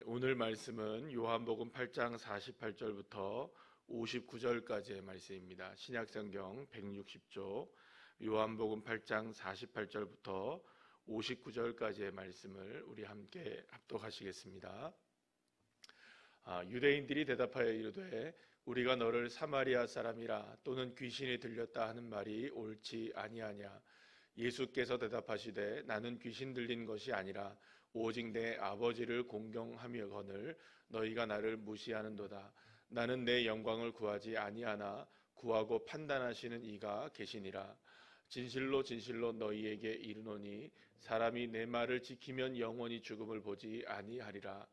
오늘 말씀은 요한복음 8장 48절부터 59절까지의 말씀입니다. 신약성경 160조 요한복음 8장 48절부터 59절까지의 말씀을 우리 함께 합독하시겠습니다. 유대인들이 대답하여 이르되 우리가 너를 사마리아 사람이라 또는 귀신이 들렸다 하는 말이 옳지 아니하냐. 예수께서 대답하시되 나는 귀신 들린 것이 아니라 오직 내 아버지를 공경하며거늘 너희가 나를 무시하는도다. 나는 내 영광을 구하지 아니하나 구하고 판단하시는 이가 계시니라. 진실로 진실로 너희에게 이르노니 사람이 내 말을 지키면 영원히 죽음을 보지 아니하리라.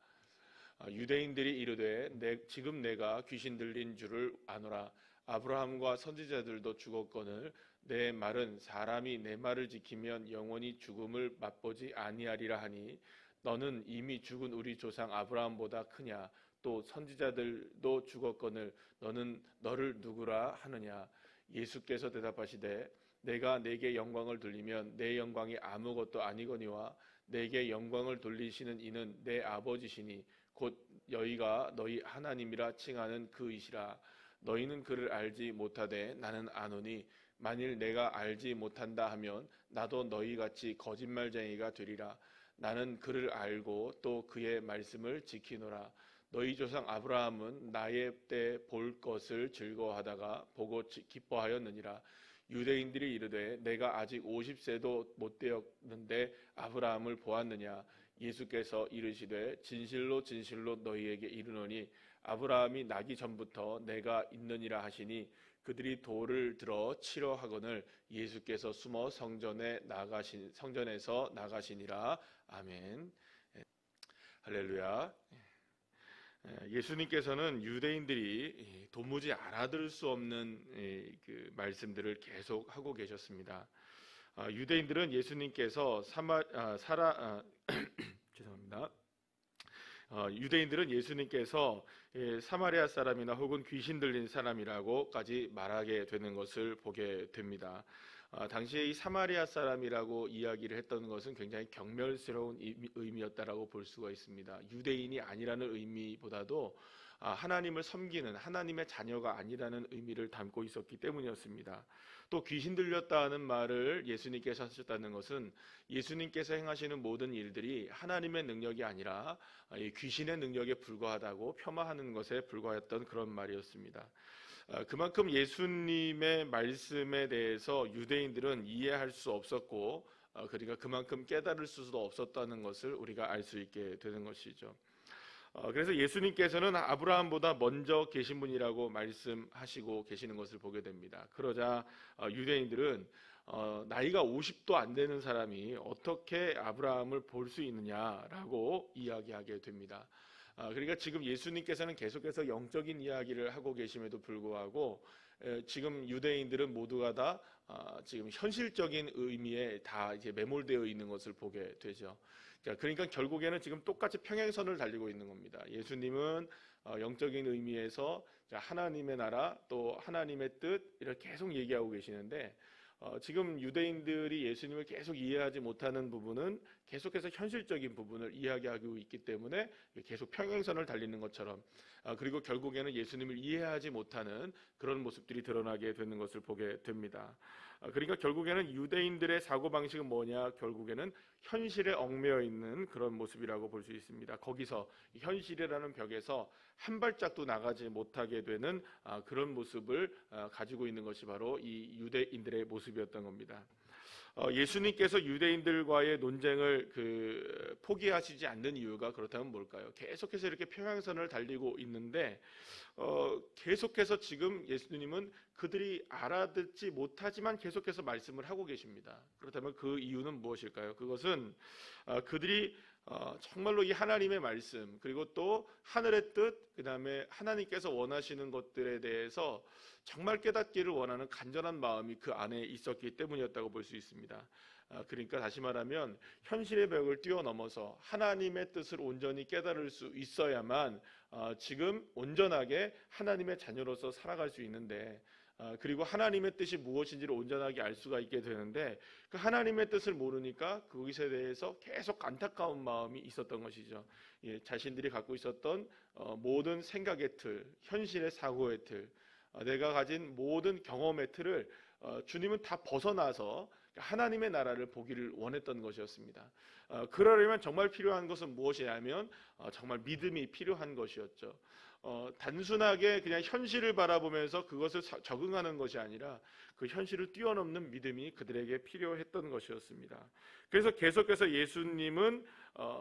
유대인들이 이르되 지금 내가 귀신 들린 줄을 아노라. 아브라함과 선지자들도 죽었거늘 내 말은 사람이 내 말을 지키면 영원히 죽음을 맛보지 아니하리라 하니 너는 이미 죽은 우리 조상 아브라함보다 크냐. 또 선지자들도 죽었거늘 너는 너를 누구라 하느냐. 예수께서 대답하시되 내가 내게 영광을 돌리면 내 영광이 아무것도 아니거니와 내게 영광을 돌리시는 이는 내 아버지시니 곧 너희가 너희 하나님이라 칭하는 그이시라. 너희는 그를 알지 못하되 나는 아노니 만일 내가 알지 못한다 하면 나도 너희같이 거짓말쟁이가 되리라. 나는 그를 알고 또 그의 말씀을 지키노라. 너희 조상 아브라함은 나의 때 볼 것을 즐거워하다가 보고 기뻐하였느니라. 유대인들이 이르되 내가 아직 50세도 못 되었는데 아브라함을 보았느냐. 예수께서 이르시되 진실로 진실로 너희에게 이르노니 아브라함이 나기 전부터 내가 있느니라 하시니 그들이 돌을 들어 치려 하거늘 예수께서 숨어 성전에서 나가시니라. 아멘. 할렐루야. 예수님께서는 유대인들이 도무지 알아들을 수 없는 그 말씀들을 계속 하고 계셨습니다. 유대인들은 예수님께서 죄송합니다. 유대인들은 예수님께서 사마리아 사람이나 혹은 귀신 들린 사람이라고까지 말하게 되는 것을 보게 됩니다. 당시에 이 사마리아 사람이라고 이야기를 했던 것은 굉장히 경멸스러운 의미였다라고 볼 수가 있습니다. 유대인이 아니라는 의미보다도 하나님을 섬기는 하나님의 자녀가 아니라는 의미를 담고 있었기 때문이었습니다. 또 귀신 들렸다는 말을 예수님께서 하셨다는 것은 예수님께서 행하시는 모든 일들이 하나님의 능력이 아니라 귀신의 능력에 불과하다고 폄하하는 것에 불과했던 그런 말이었습니다. 그만큼 예수님의 말씀에 대해서 유대인들은 이해할 수 없었고 그러니까 그만큼 깨달을 수도 없었다는 것을 우리가 알 수 있게 되는 것이죠. 그래서 예수님께서는 아브라함보다 먼저 계신 분이라고 말씀하시고 계시는 것을 보게 됩니다. 그러자 유대인들은 나이가 50도 안 되는 사람이 어떻게 아브라함을 볼 수 있느냐라고 이야기하게 됩니다. 그러니까 지금 예수님께서는 계속해서 영적인 이야기를 하고 계심에도 불구하고 지금 유대인들은 모두가 다 지금 현실적인 의미에 다 이제 매몰되어 있는 것을 보게 되죠. 그러니까 결국에는 지금 똑같이 평행선을 달리고 있는 겁니다. 예수님은 영적인 의미에서 하나님의 나라 또 하나님의 뜻 이렇게 계속 얘기하고 계시는데 지금 유대인들이 예수님을 계속 이해하지 못하는 부분은 계속해서 현실적인 부분을 이야기하고 있기 때문에 계속 평행선을 달리는 것처럼 그리고 결국에는 예수님을 이해하지 못하는 그런 모습들이 드러나게 되는 것을 보게 됩니다. 그러니까 결국에는 유대인들의 사고방식은 뭐냐? 결국에는 현실에 얽매여 있는 그런 모습이라고 볼 수 있습니다. 거기서 현실이라는 벽에서 한 발짝도 나가지 못하게 되는 그런 모습을 가지고 있는 것이 바로 이 유대인들의 모습이었던 겁니다. 예수님께서 유대인들과의 논쟁을 포기하시지 않는 이유가 그렇다면 뭘까요? 계속해서 이렇게 평행선을 달리고 있는데 계속해서 지금 예수님은 그들이 알아듣지 못하지만 계속해서 말씀을 하고 계십니다. 그렇다면 그 이유는 무엇일까요? 그것은 그들이 정말로 이 하나님의 말씀 그리고 또 하늘의 뜻 그 다음에 하나님께서 원하시는 것들에 대해서 정말 깨닫기를 원하는 간절한 마음이 그 안에 있었기 때문이었다고 볼 수 있습니다. 그러니까 다시 말하면 현실의 벽을 뛰어넘어서 하나님의 뜻을 온전히 깨달을 수 있어야만 지금 온전하게 하나님의 자녀로서 살아갈 수 있는데 그리고 하나님의 뜻이 무엇인지를 온전하게 알 수가 있게 되는데, 그 하나님의 뜻을 모르니까 그것에 대해서 계속 안타까운 마음이 있었던 것이죠. 자신들이 갖고 있었던 모든 생각의 틀, 현실의 사고의 틀, 내가 가진 모든 경험의 틀을 주님은 다 벗어나서 하나님의 나라를 보기를 원했던 것이었습니다. 그러려면 정말 필요한 것은 무엇이냐면 정말 믿음이 필요한 것이었죠. 단순하게 그냥 현실을 바라보면서 그것을 적응하는 것이 아니라 그 현실을 뛰어넘는 믿음이 그들에게 필요했던 것이었습니다. 그래서 계속해서 예수님은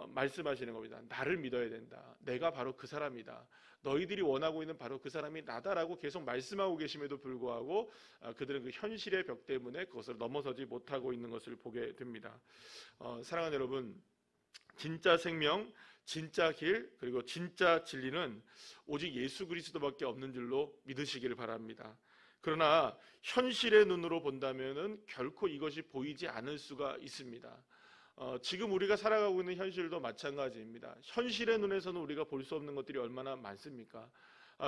말씀하시는 겁니다. 나를 믿어야 된다. 내가 바로 그 사람이다. 너희들이 원하고 있는 바로 그 사람이 나다라고 계속 말씀하고 계심에도 불구하고 그들은 그 현실의 벽 때문에 그것을 넘어서지 못하고 있는 것을 보게 됩니다. 사랑하는 여러분, 진짜 생명, 진짜 길, 그리고 진짜 진리는 오직 예수 그리스도밖에 없는 줄로 믿으시기를 바랍니다. 그러나 현실의 눈으로 본다면은 결코 이것이 보이지 않을 수가 있습니다. 지금 우리가 살아가고 있는 현실도 마찬가지입니다. 현실의 눈에서는 우리가 볼 수 없는 것들이 얼마나 많습니까?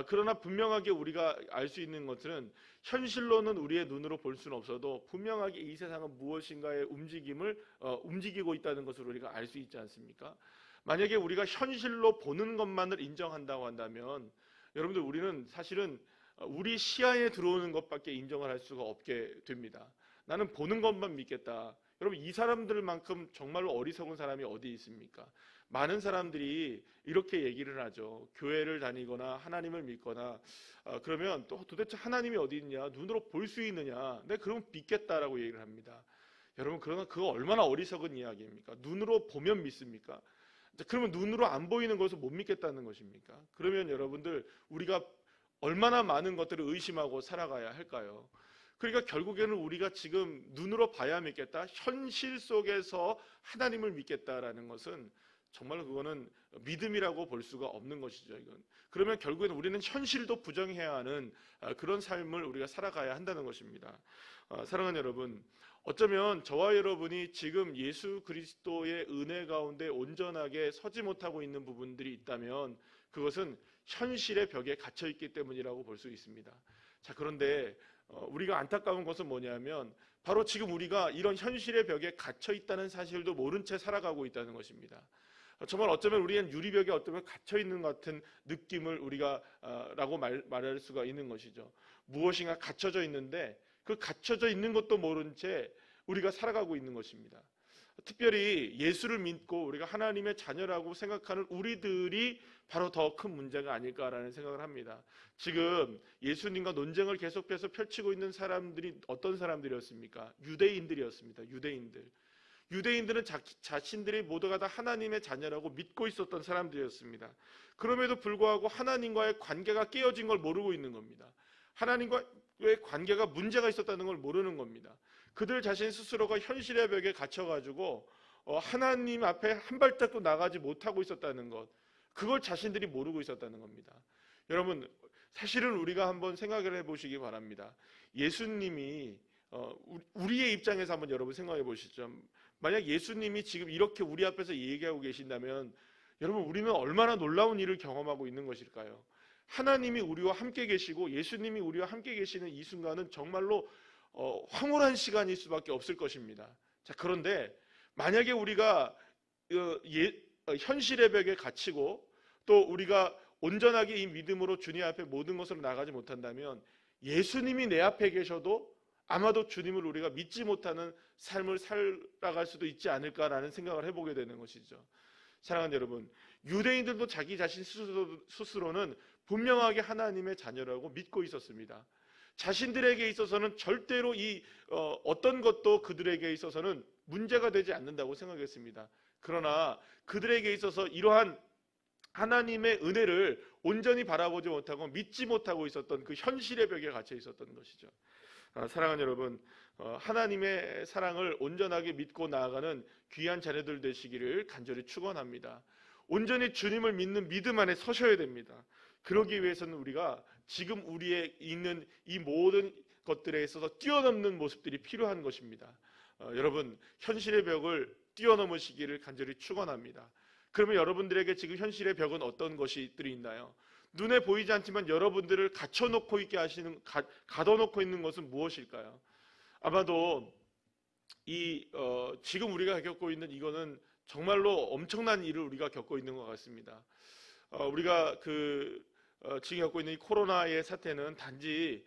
그러나 분명하게 우리가 알 수 있는 것은 현실로는 우리의 눈으로 볼 수는 없어도 분명하게 이 세상은 무엇인가의 움직임을 움직이고 있다는 것을 우리가 알 수 있지 않습니까? 만약에 우리가 현실로 보는 것만을 인정한다고 한다면 여러분들 우리는 사실은 우리 시야에 들어오는 것밖에 인정을 할 수가 없게 됩니다. 나는 보는 것만 믿겠다. 여러분, 이 사람들만큼 정말로 어리석은 사람이 어디 있습니까? 많은 사람들이 이렇게 얘기를 하죠. 교회를 다니거나 하나님을 믿거나 그러면 또 도대체 하나님이 어디 있냐? 눈으로 볼 수 있느냐? 내가 그러면 믿겠다라고 얘기를 합니다. 여러분, 그러나 그거 얼마나 어리석은 이야기입니까? 눈으로 보면 믿습니까? 그러면 눈으로 안 보이는 것을 못 믿겠다는 것입니까? 그러면 여러분들 우리가 얼마나 많은 것들을 의심하고 살아가야 할까요? 그러니까 결국에는 우리가 지금 눈으로 봐야 믿겠다, 현실 속에서 하나님을 믿겠다라는 것은 정말 그거는 믿음이라고 볼 수가 없는 것이죠. 이건. 그러면 결국에는 우리는 현실도 부정해야 하는 그런 삶을 우리가 살아가야 한다는 것입니다. 사랑하는 여러분, 어쩌면 저와 여러분이 지금 예수 그리스도의 은혜 가운데 온전하게 서지 못하고 있는 부분들이 있다면 그것은 현실의 벽에 갇혀 있기 때문이라고 볼 수 있습니다. 자, 그런데 우리가 안타까운 것은 뭐냐면 바로 지금 우리가 이런 현실의 벽에 갇혀 있다는 사실도 모른 채 살아가고 있다는 것입니다. 정말 어쩌면 우리는 유리벽에 어쩌면 갇혀 있는 것 같은 느낌을 우리가 라고 말할 수가 있는 것이죠. 무엇인가 갇혀져 있는데 그 갇혀져 있는 것도 모른 채 우리가 살아가고 있는 것입니다. 특별히 예수를 믿고 우리가 하나님의 자녀라고 생각하는 우리들이 바로 더 큰 문제가 아닐까라는 생각을 합니다. 지금 예수님과 논쟁을 계속해서 펼치고 있는 사람들이 어떤 사람들이었습니까? 유대인들이었습니다. 유대인들은 자신들이 모두가 다 하나님의 자녀라고 믿고 있었던 사람들이었습니다. 그럼에도 불구하고 하나님과의 관계가 깨어진 걸 모르고 있는 겁니다. 하나님과의 관계가 문제가 있었다는 걸 모르는 겁니다. 그들 자신 스스로가 현실의 벽에 갇혀가지고 하나님 앞에 한 발짝도 나가지 못하고 있었다는 것, 그걸 자신들이 모르고 있었다는 겁니다. 여러분, 사실은 우리가 한번 생각을 해보시기 바랍니다. 예수님이 우리의 입장에서 한번 여러분 생각해 보시죠. 만약 예수님이 지금 이렇게 우리 앞에서 얘기하고 계신다면 여러분, 우리는 얼마나 놀라운 일을 경험하고 있는 것일까요? 하나님이 우리와 함께 계시고 예수님이 우리와 함께 계시는 이 순간은 정말로 황홀한 시간일 수밖에 없을 것입니다. 자, 그런데 만약에 우리가 현실의 벽에 갇히고 또 우리가 온전하게 이 믿음으로 주님 앞에 모든 것으로 나가지 못한다면 예수님이 내 앞에 계셔도 아마도 주님을 우리가 믿지 못하는 삶을 살아갈 수도 있지 않을까라는 생각을 해보게 되는 것이죠. 사랑하는 여러분, 유대인들도 자기 자신 스스로는 분명하게 하나님의 자녀라고 믿고 있었습니다. 자신들에게 있어서는 절대로 어떤 것도 그들에게 있어서는 문제가 되지 않는다고 생각했습니다. 그러나 그들에게 있어서 이러한 하나님의 은혜를 온전히 바라보지 못하고 믿지 못하고 있었던 그 현실의 벽에 갇혀 있었던 것이죠. 사랑하는 여러분, 하나님의 사랑을 온전하게 믿고 나아가는 귀한 자녀들 되시기를 간절히 축원합니다. 온전히 주님을 믿는 믿음 안에 서셔야 됩니다. 그러기 위해서는 우리가 지금 우리의 있는 이 모든 것들에 있어서 뛰어넘는 모습들이 필요한 것입니다. 여러분, 현실의 벽을 뛰어넘으시기를 간절히 축원합니다. 그러면 여러분들에게 지금 현실의 벽은 어떤 것들이 있나요? 눈에 보이지 않지만 여러분들을 갇혀놓고 있게 하시는, 가둬놓고 있는 것은 무엇일까요? 아마도 지금 우리가 겪고 있는 이거는 정말로 엄청난 일을 우리가 겪고 있는 것 같습니다. 우리가 지금 겪고 있는 이 코로나의 사태는 단지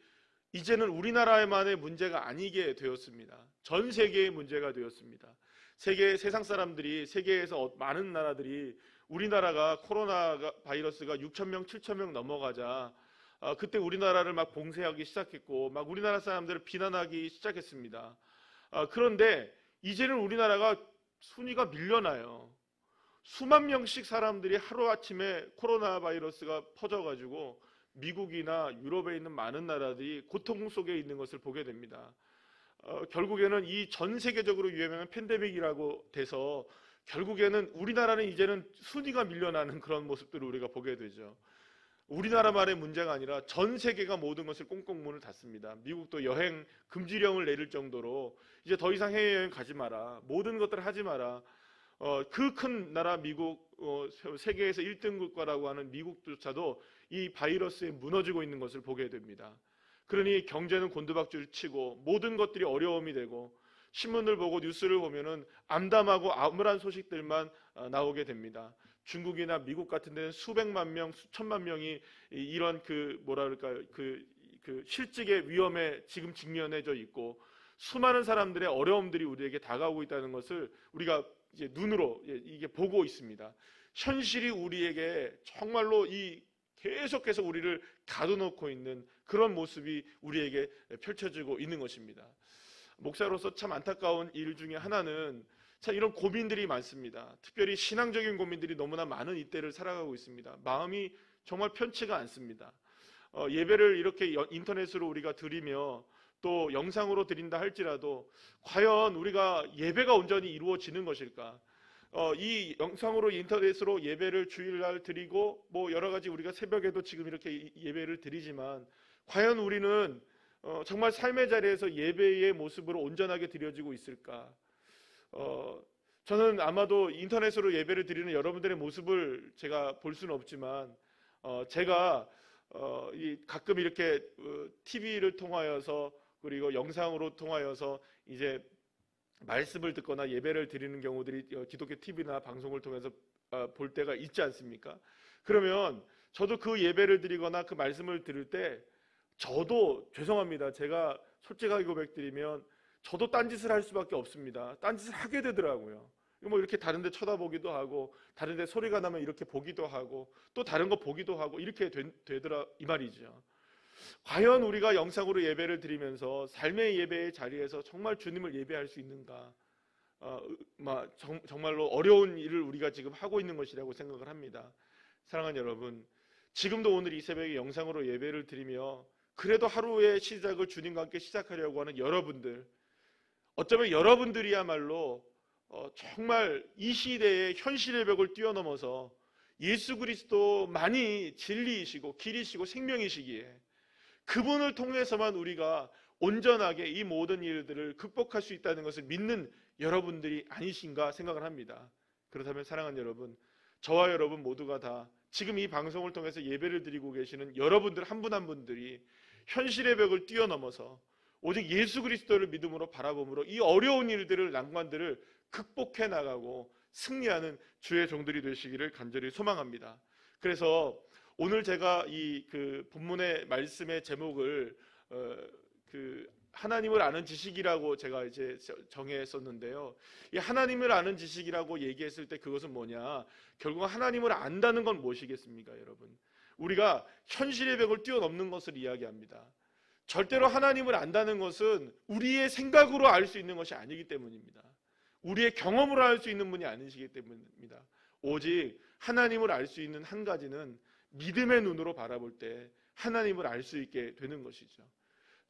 이제는 우리나라만의 문제가 아니게 되었습니다. 전 세계의 문제가 되었습니다. 세상 사람들이, 세계에서 많은 나라들이 우리나라가 코로나 바이러스가 6,000명, 7,000명 넘어가자 그때 우리나라를 막 봉쇄하기 시작했고 막 우리나라 사람들을 비난하기 시작했습니다. 그런데 이제는 우리나라가 순위가 밀려나요. 수만 명씩 사람들이 하루아침에 코로나 바이러스가 퍼져가지고 미국이나 유럽에 있는 많은 나라들이 고통 속에 있는 것을 보게 됩니다. 결국에는 이 전 세계적으로 유행하는 팬데믹이라고 돼서 결국에는 우리나라는 이제는 순위가 밀려나는 그런 모습들을 우리가 보게 되죠. 우리나라만의 문제가 아니라 전 세계가 모든 것을 꽁꽁 문을 닫습니다. 미국도 여행 금지령을 내릴 정도로 이제 더 이상 해외여행 가지 마라, 모든 것들을 하지 마라. 그 큰 나라 미국, 세계에서 1등 국가라고 하는 미국조차도 이 바이러스에 무너지고 있는 것을 보게 됩니다. 그러니 경제는 곤두박질 치고 모든 것들이 어려움이 되고 신문을 보고 뉴스를 보면은 암담하고 암울한 소식들만 나오게 됩니다. 중국이나 미국 같은 데는 수백만 명, 수천만 명이 이런 실직의 위험에 지금 직면해져 있고 수많은 사람들의 어려움들이 우리에게 다가오고 있다는 것을 우리가 이제 눈으로 이게 보고 있습니다. 현실이 우리에게 정말로 계속해서 우리를 가둬놓고 있는 그런 모습이 우리에게 펼쳐지고 있는 것입니다. 목사로서 참 안타까운 일 중에 하나는 참 이런 고민들이 많습니다. 특별히 신앙적인 고민들이 너무나 많은 이때를 살아가고 있습니다. 마음이 정말 편치가 않습니다. 예배를 이렇게 인터넷으로 우리가 드리며 또 영상으로 드린다 할지라도 과연 우리가 예배가 온전히 이루어지는 것일까? 이 영상으로 인터넷으로 예배를 주일날 드리고 뭐 여러 가지 우리가 새벽에도 지금 이렇게 예배를 드리지만 과연 우리는 정말 삶의 자리에서 예배의 모습으로 온전하게 드려지고 있을까? 저는 아마도 인터넷으로 예배를 드리는 여러분들의 모습을 제가 볼 수는 없지만 제가 가끔 이렇게 TV를 통하여서 그리고 영상으로 통하여서 이제 말씀을 듣거나 예배를 드리는 경우들이 기독교 TV나 방송을 통해서 볼 때가 있지 않습니까? 그러면 저도 그 예배를 드리거나 그 말씀을 들을 때 저도 죄송합니다. 제가 솔직하게 고백드리면 저도 딴짓을 할 수밖에 없습니다. 딴짓을 하게 되더라고요. 뭐 이렇게 다른 데 쳐다보기도 하고 다른 데 소리가 나면 이렇게 보기도 하고 또 다른 거 보기도 하고 이렇게 되더라 이 말이죠. 과연 우리가 영상으로 예배를 드리면서 삶의 예배의 자리에서 정말 주님을 예배할 수 있는가? 정말로 어려운 일을 우리가 지금 하고 있는 것이라고 생각을 합니다. 사랑하는 여러분, 지금도 오늘 이 새벽에 영상으로 예배를 드리며 그래도 하루의 시작을 주님과 함께 시작하려고 하는 여러분들, 어쩌면 여러분들이야말로 정말 이 시대의 현실의 벽을 뛰어넘어서 예수 그리스도만이 진리이시고 길이시고 생명이시기에 그분을 통해서만 우리가 온전하게 이 모든 일들을 극복할 수 있다는 것을 믿는 여러분들이 아니신가 생각을 합니다. 그렇다면 사랑하는 여러분, 저와 여러분 모두가 다 지금 이 방송을 통해서 예배를 드리고 계시는 여러분들 한 분 한 분들이 현실의 벽을 뛰어넘어서 오직 예수 그리스도를 믿음으로 바라봄으로 이 어려운 일들을, 난관들을 극복해 나가고 승리하는 주의 종들이 되시기를 간절히 소망합니다. 그래서 오늘 제가 이 본문의 말씀의 제목을 하나님을 아는 지식이라고 제가 이제 정했었는데요. 이 하나님을 아는 지식이라고 얘기했을 때 그것은 뭐냐? 결국 하나님을 안다는 건 무엇이겠습니까, 여러분? 우리가 현실의 벽을 뛰어넘는 것을 이야기합니다. 절대로 하나님을 안다는 것은 우리의 생각으로 알 수 있는 것이 아니기 때문입니다. 우리의 경험으로 알 수 있는 분이 아니시기 때문입니다. 오직 하나님을 알 수 있는 한 가지는 믿음의 눈으로 바라볼 때 하나님을 알 수 있게 되는 것이죠.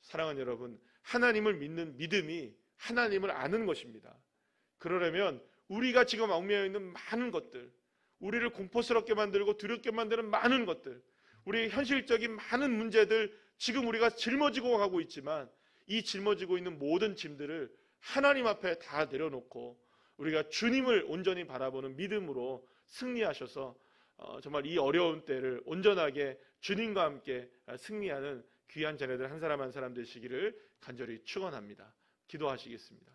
사랑하는 여러분, 하나님을 믿는 믿음이 하나님을 아는 것입니다. 그러려면 우리가 지금 얽매여 있는 많은 것들, 우리를 공포스럽게 만들고 두렵게 만드는 많은 것들, 우리의 현실적인 많은 문제들, 지금 우리가 짊어지고 가고 있지만 이 짊어지고 있는 모든 짐들을 하나님 앞에 다 내려놓고 우리가 주님을 온전히 바라보는 믿음으로 승리하셔서 정말 이 어려운 때를 온전하게 주님과 함께 승리하는 귀한 자녀들 한 사람 한 사람 되시기를 간절히 축원합니다. 기도하시겠습니다.